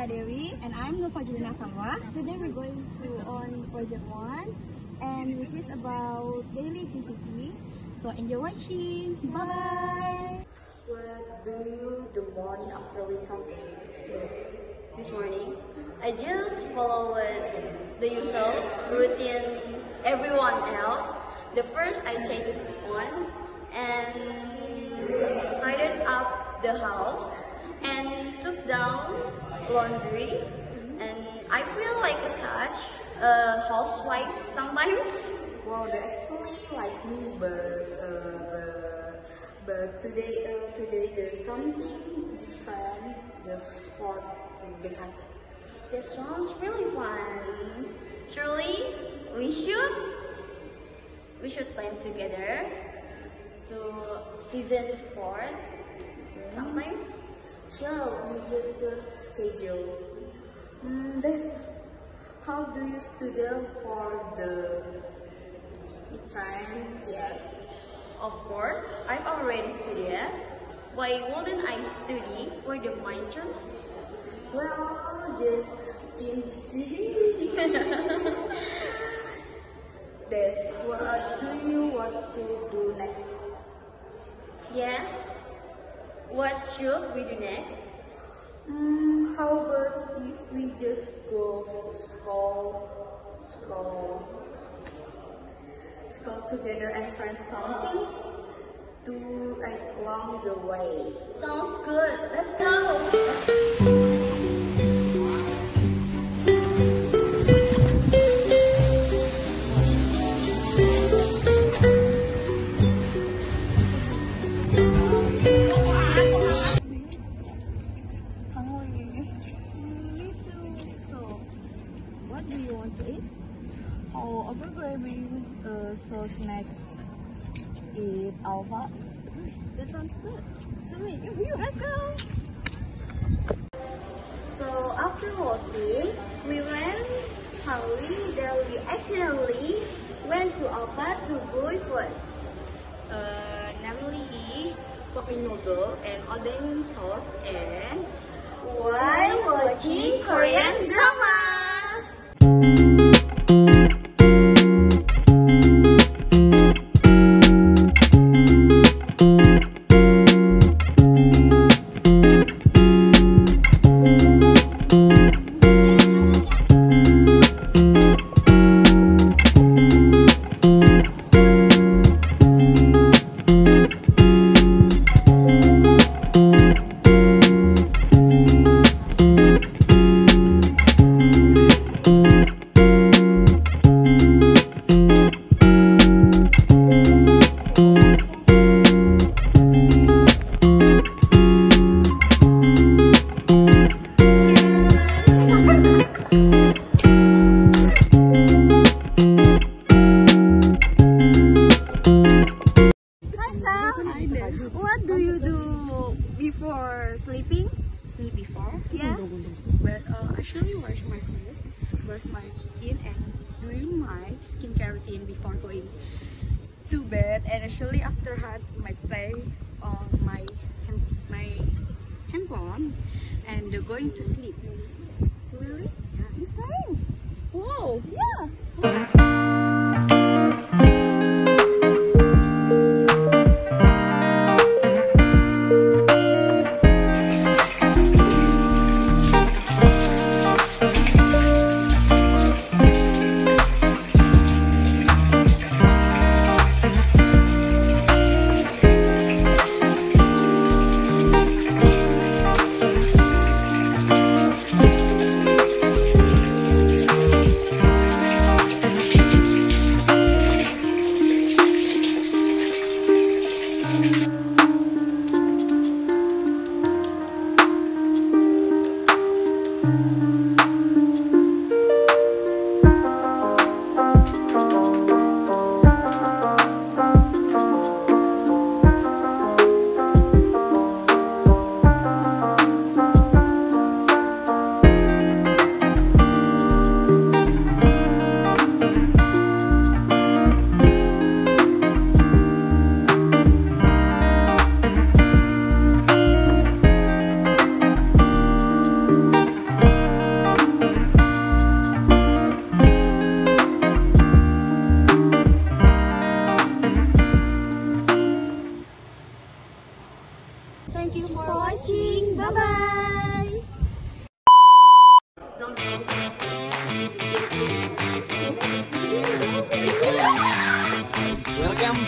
Dewi, and I'm Nova Julina Salwa. Today we're going to on project 1, and which is about daily PPT. So enjoy watching. Bye. What do you do the morning after wake up? This morning, I just followed the usual routine everyone else. The first I take one and tidied up the house and took down laundry, and I feel like such a housewife sometimes. Well, that's actually like me, but today there's something different. The sport to become. This sounds really fun. Surely we should plan together to season sport sometimes. Sure, we just got schedule. How do you study for the time yet? Of course, I've already studied. Why wouldn't I study for the midterms? Well, just easy. That's what do you want to do next? Yeah. What should we do next? How about we just go scroll together and find something to eat along the way? Sounds good. Let's go. What do you want to eat? Oh, over craving so snack. Eat alpha. That sounds good to me. Let's go. So after walking, we went hungry that we accidentally went to Alpha to buy food. Namely, poke noodle and oden sauce and While watching Korean drama. What do you do before sleeping? me before. Yeah. But actually wash my face, brush my teeth, and doing my skincare routine before going to bed. And actually after that, my play on my handphone and going to sleep. Really? Yeah. Insane. Wow. Yeah.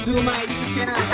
to my YouTube channel.